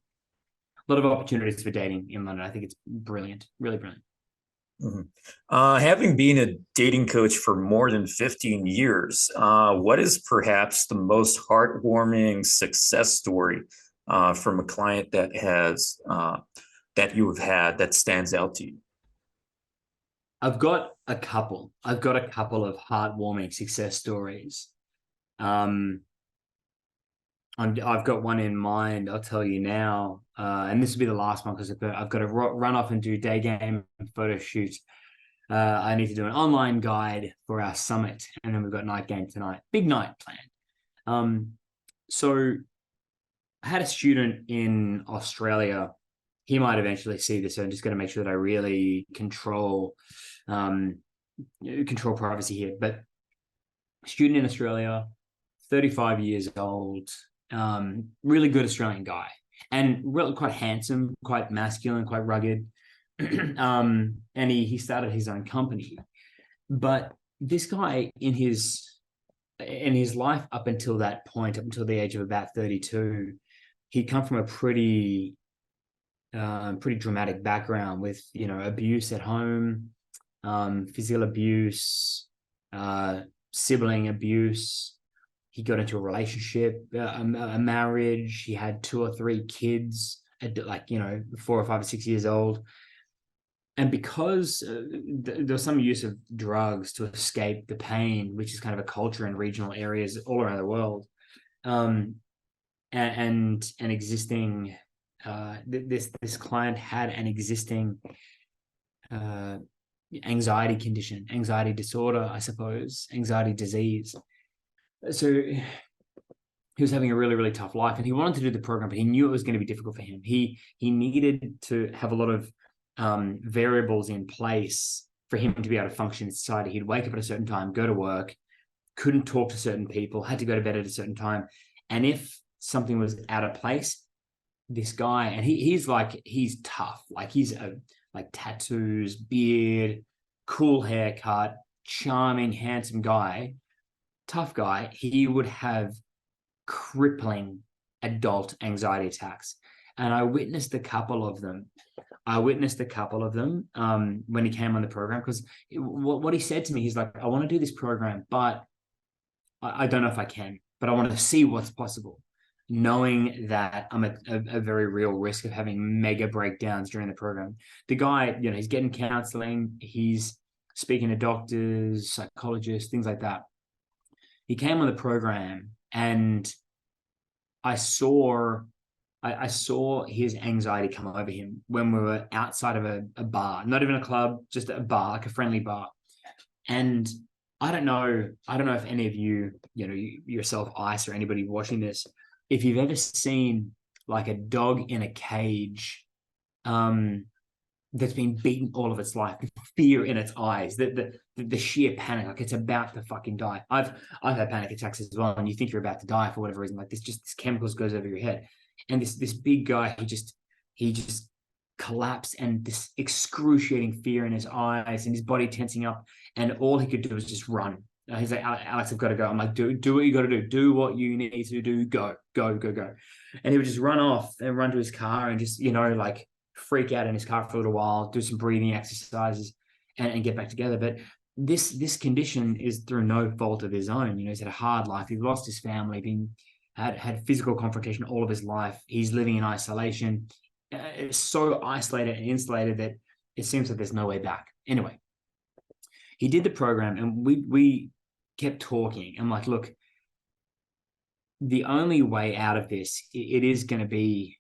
opportunities for dating in London. I think it's brilliant, really brilliant. Mhm. Having been a dating coach for more than 15 years, what is perhaps the most heartwarming success story from a client that you have had that stands out to you? I've got a couple. I've got a couple of heartwarming success stories. Um, I've got one in mind. I'll tell you now, and this will be the last one because I've got to run off and do day game photo shoot. I need to do an online guide for our summit, and then we've got night game tonight. Big night planned. So I had a student in Australia. He might eventually see this, so I'm just going to make sure that I really control privacy here. But student in Australia, 35 years old, really good Australian guy, and really quite handsome, quite masculine, quite rugged. And he started his own company. But this guy in his life up until that point, up until the age of about 32, he'd come from a pretty dramatic background with abuse at home, physical abuse, sibling abuse. He got into a relationship, a marriage. He had 2 or 3 kids at 4 or 5 or 6 years old. And because there was some use of drugs to escape the pain, which is kind of a culture in regional areas all around the world, um, and an existing this client had an existing uh, anxiety condition, anxiety disorder, I suppose, anxiety disease. So he was having a really, really tough life, and he wanted to do the program, but he knew it was going to be difficult for him. He needed to have a lot of variables in place for him to be able to function in society. He'd wake up at a certain time, go to work, couldn't talk to certain people, had to go to bed at a certain time. And if something was out of place, this guy, and he's tough. Like he's like tattoos, beard, cool haircut, charming, handsome guy, tough guy. He would have crippling adult anxiety attacks. And I witnessed a couple of them. When he came on the program, because what he said to me, he's like, I want to do this program, but I don't know if I can, but I want to see what's possible, knowing that I'm at a very real risk of having mega breakdowns during the program. The guy, he's getting counseling, he's speaking to doctors, psychologists, things like that. He came on the program, and I saw his anxiety come over him when we were outside of a bar, not even a club, just a bar, like a friendly bar. And I don't know if any of you, yourself, Ice, or anybody watching this, if you've ever seen like a dog in a cage, um, that's been beaten all of its life, fear in its eyes, the sheer panic, like it's about to fucking die. I've had panic attacks as well, and you think you're about to die for whatever reason, like this chemicals goes over your head, and this big guy, he just collapsed, and this excruciating fear in his eyes and his body tensing up, and all he could do was just run. He's like, Alex, I've got to go. I'm like, do what you got to do. Do what you need to do. Go, go, go, go. And he would just run off and run to his car and just, like freak out in his car for a little while, do some breathing exercises, and get back together. But this condition is through no fault of his own. He's had a hard life. He lost his family, had physical confrontation all of his life. He's living in isolation. It's so isolated and insulated that it seems like there's no way back. Anyway, he did the program, and we kept talking. I'm like, look, the only way out of this, it is going to be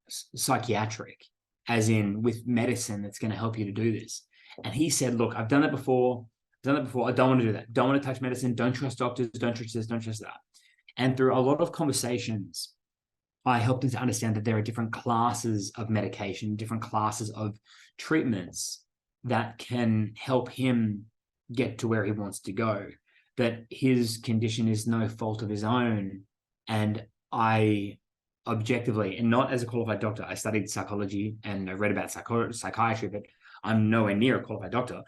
psychiatric, as in with medicine that's going to help you to do this. And he said, look, I've done it before. I don't want to do that. Don't want to touch medicine. Don't trust doctors. Don't trust this. Don't trust that. And through a lot of conversations, I helped him to understand that there are different classes of medication, different classes of treatments that can help him get to where he wants to go, that his condition is no fault of his own. And I objectively, and not as a qualified doctor, I studied psychology and I read about psychiatry, but I'm nowhere near a qualified doctor.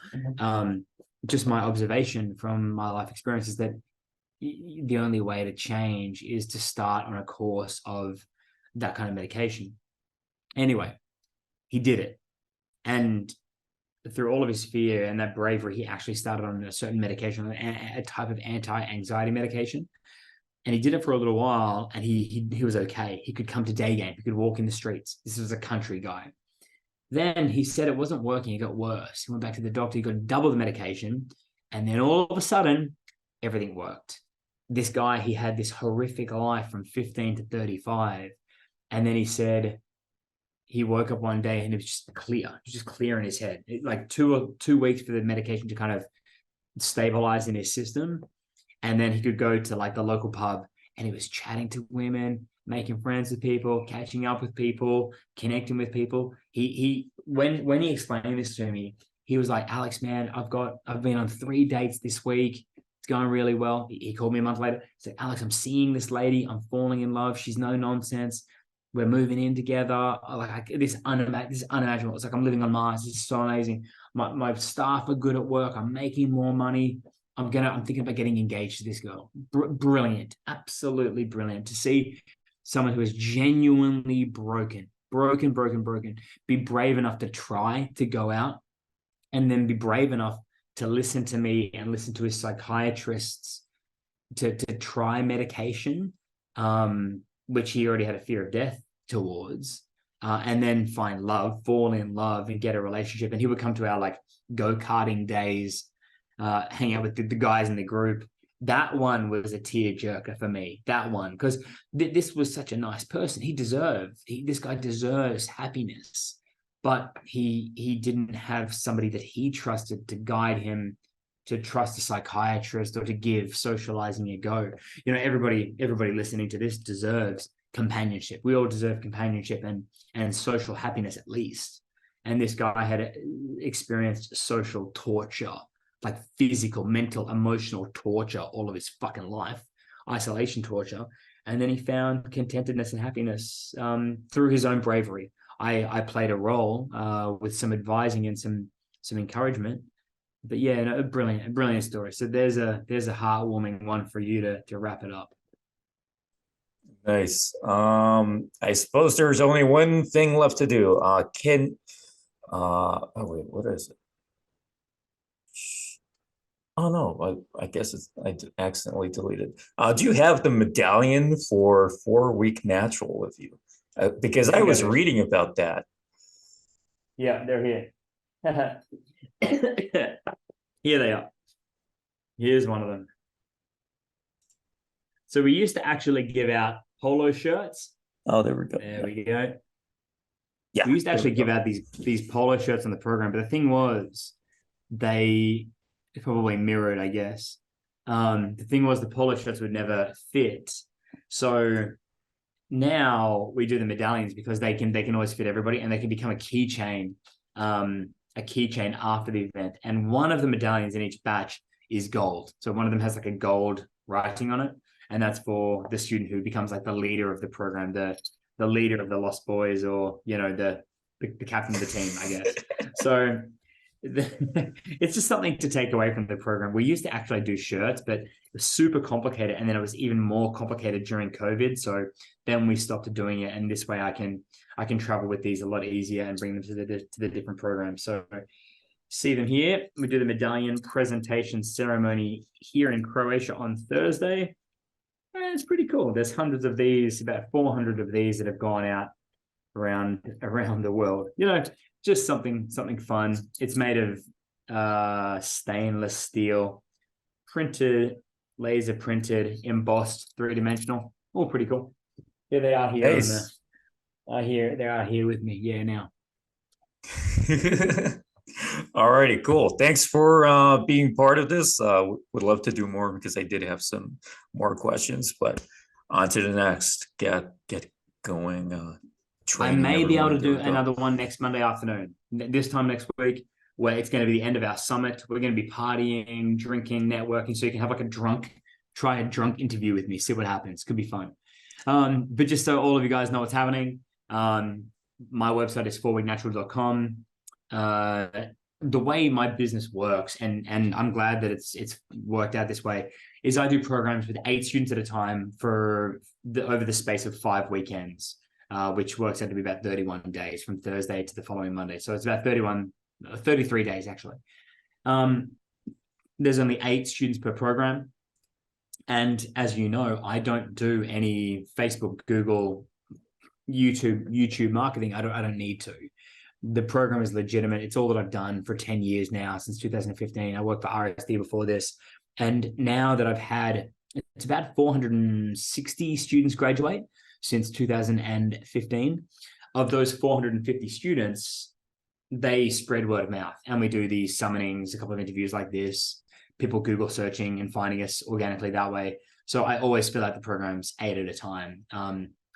Just my observation from my life experience is that the only way to change is to start on a course of that kind of medication. Anyway, he did it. And through all of his fear and that bravery, he actually started on a certain medication, a type of anti-anxiety medication. And he did it for a little while, and he was okay. He could come to day game. He could walk in the streets. This was a country guy. Then he said it wasn't working. It got worse. He went back to the doctor. He got double the medication. And then all of a sudden, everything worked. This guy, he had this horrific life from 15 to 35. And then he said he woke up one day and it was just clear. It was just clear in his head. Like 2 weeks for the medication to kind of stabilize in his system. And then he could go to like the local pub, and he was chatting to women, making friends with people, catching up with people, connecting with people. When he explained this to me, he was like, Alex, man, I've been on 3 dates this week. It's going really well. He called me a month later. He said, Alex, I'm seeing this lady. I'm falling in love. She's no nonsense. We're moving in together. This is unimaginable. It's like I'm living on Mars. This is so amazing. My staff are good at work. I'm making more money. I'm thinking about getting engaged to this girl. Brilliant. Absolutely brilliant. To see someone who is genuinely broken, be brave enough to try to go out, and then be brave enough to listen to me and listen to his psychiatrists to try medication, which he already had a fear of death towards, and then find love, fall in love, and get a relationship. And he would come to our like go-karting days, hang out with the guys in the group. That one was a tearjerker for me. That one, because this was such a nice person. This guy deserves happiness, but he didn't have somebody that he trusted to guide him, to trust a psychiatrist, or to give socializing a go. Everybody listening to this deserves companionship. We all deserve companionship and social happiness at least. And this guy had experienced social torture, like physical, mental, emotional torture all of his fucking life, isolation torture. And then he found contentedness and happiness through his own bravery. I played a role with some advising and some encouragement. But yeah, a brilliant story. So there's a heartwarming one for you to wrap it up. Nice. I suppose there's only one thing left to do. Oh wait, what is it? Oh no, I guess I accidentally deleted. Do you have the medallion for 4-week natural with you? Because I was reading about that. Yeah, they're here. Here they are. Here's one of them. So we used to actually give out polo shirts. Oh, there we go. There we go. Yeah. We used to actually give out these polo shirts on the program, but the thing was, probably mirrored, I guess. The thing was the polo shirts would never fit. So now we do the medallions because they can always fit everybody, and they can become a keychain after the event. And one of the medallions in each batch is gold. So one of them has like a gold writing on it, and that's for the student who becomes like the leader of the program, the leader of the Lost Boys, or the captain of the team, I guess. So it's just something to take away from the program. We used to actually do shirts, but it was super complicated, and then it was even more complicated during COVID. So then we stopped doing it, and this way I can travel with these a lot easier and bring them to the different programs. So see them here. We do the medallion presentation ceremony here in Croatia on Thursday. And it's pretty cool. There's hundreds of these, about 400 of these that have gone out around the world. Just something fun. It's made of stainless steel, printed, laser printed, embossed, three-dimensional. All pretty cool. Here they are here Nice. they are here with me. Yeah, now. All righty, cool. Thanks for being part of this. Would love to do more because I did have some more questions, but on to the next. Get going. I Training may be able everyone. to There do we go. another one next Monday afternoon. This time next week, where it's going to be the end of our summit. We're going to be partying, drinking, networking. So you can have like try a drunk interview with me, see what happens. Could be fun. But just so all of you guys know what's happening, my website is fourweeknatural.com. The way my business works, and I'm glad that it's worked out this way, is I do programs with 8 students at a time for over the space of 5 weekends, which works out to be about 31 days from Thursday to the following Monday. So it's about 33 days actually. There's only 8 students per program. And as you know, I don't do any Facebook, Google, YouTube marketing. I don't need to. The program is legitimate. It's all that I've done for 10 years now, since 2015. I worked for RSD before this. And now that it's about 460 students graduate since 2015. Of those 450 students, they spread word of mouth. And we do these summonings, a couple of interviews like this, people Google searching and finding us organically that way. So I always fill out the programs 8 at a time.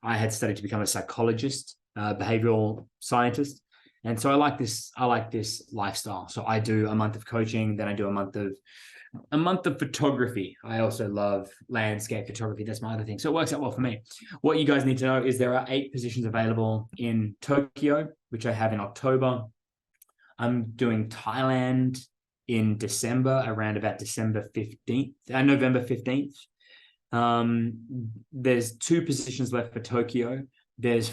I had studied to become a psychologist, behavioral scientist. And so I like this lifestyle. So I do a month of coaching, then I do a month of photography. I also love landscape photography. That's my other thing. So it works out well for me. What you guys need to know is there are 8 positions available in Tokyo, which I have in October. I'm doing Thailand in December, around about December 15th, November 15th. There's 2 positions left for Tokyo. There's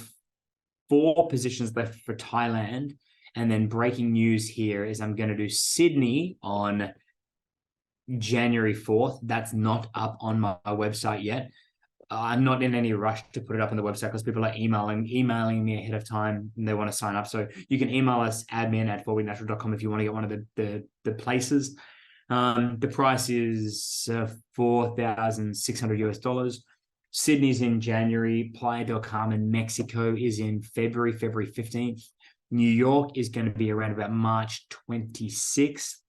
4 positions left for Thailand. And then breaking news here is I'm going to do Sydney on January 4th. That's not up on my website yet. I'm not in any rush to put it up on the website because people are emailing me ahead of time and they want to sign up. So you can email us, admin@fourweeknatural.com, if you want to get one of the places. The price is $4,600 US. Sydney's in January. Playa del Carmen, Mexico is in February 15th. New York is going to be around about March 26th,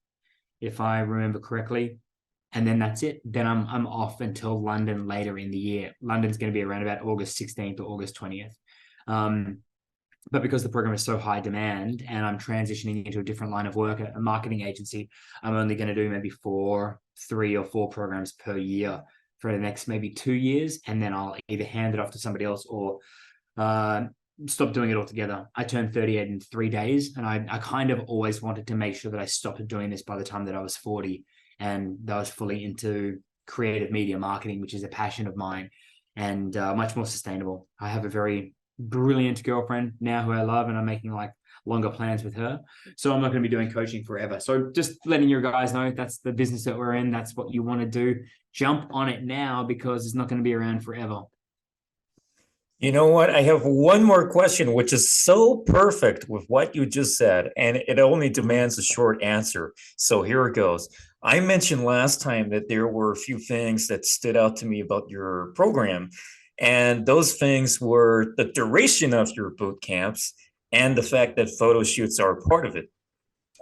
if I remember correctly. And then that's it. Then I'm off until London later in the year. London's going to be around about August 16th or August 20th. But because the program is so high demand and I'm transitioning into a different line of work, a marketing agency, I'm only going to do maybe 3 or 4 programs per year for the next maybe 2 years. And then I'll either hand it off to somebody else or stop doing it altogether. I turned 38 in 3 days, and I kind of always wanted to make sure that I stopped doing this by the time that I was 40 and that I was fully into creative media marketing, which is a passion of mine, and much more sustainable. I have a very brilliant girlfriend now who I love, and I'm making like longer plans with her. So I'm not going to be doing coaching forever. So just letting you guys know, that's the business that we're in. That's what you want to do. Jump on it now because it's not going to be around forever. You know what? I have one more question, which is so perfect with what you just said, and it only demands a short answer. So here it goes. I mentioned last time that there were a few things that stood out to me about your program, and those things were the duration of your boot camps and the fact that photo shoots are a part of it.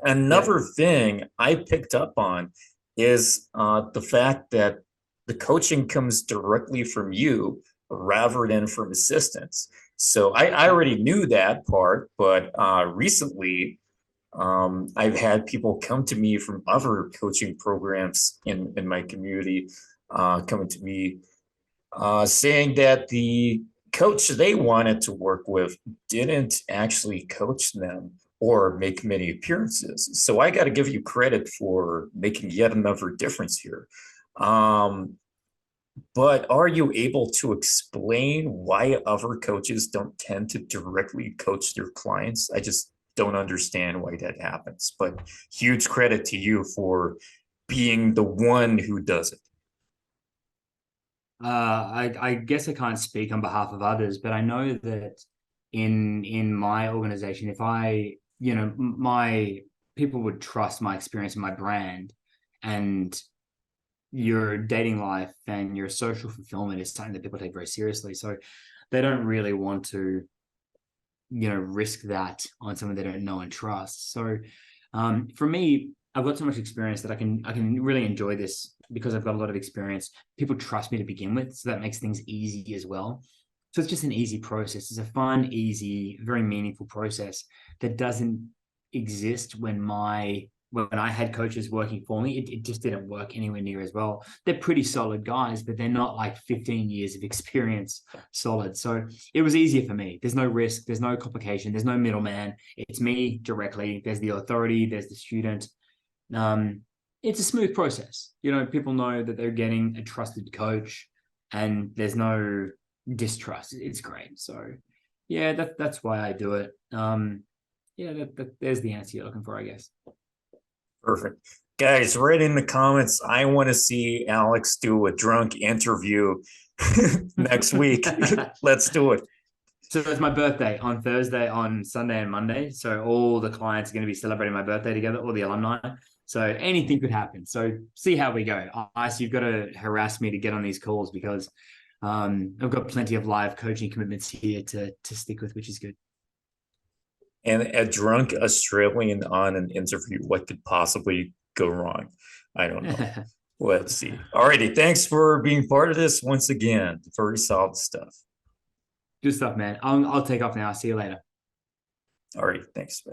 Yeah. Another thing I picked up on is the fact that the coaching comes directly from you rather than from assistants. So I Yeah. already knew that part, but recently I've had people come to me from other coaching programs in my community, coming to me saying that the coach they wanted to work with didn't actually coach them or make many appearances. So I got to give you credit for making yet another difference here. Um, but are you able to explain why other coaches don't tend to directly coach their clients? I just don't understand why that happens. But huge credit to you for being the one who does it. I guess I can't speak on behalf of others, but I know that in my organization, if I, my people would trust my experience and my brand, and your dating life and your social fulfillment is something that people take very seriously. So they don't really want to, risk that on someone they don't know and trust. So for me, I've got so much experience that I can really enjoy this because I've got a lot of experience. People trust me to begin with, so that makes things easy as well. So it's just an easy process. It's a fun, easy, very meaningful process that doesn't exist when I had coaches working for me. It just didn't work anywhere near as well. They're pretty solid guys, but they're not like 15 years of experience solid. So it was easier for me. There's no risk, there's no complication, there's no middleman. It's me directly. There's the authority, there's the student. Um, it's a smooth process. People know that they're getting a trusted coach, and there's no distrust. It's great. So yeah, that's why I do it. Yeah, there's the answer you're looking for, I guess. Perfect. Guys, write in the comments. I want to see Alex do a drunk interview next week. Let's do it. So it's my birthday on Thursday, on Sunday, and Monday. So all the clients are going to be celebrating my birthday together, all the alumni. So anything could happen. So see how we go. Ice, you've got to harass me to get on these calls because I've got plenty of live coaching commitments here to stick with, which is good. And a drunk Australian on an interview, what could possibly go wrong? I don't know. Let's see. Alrighty. Thanks for being part of this once again. Very solid stuff. Good stuff, man. I'll take off now. See you later. Alrighty. Thanks. Bye.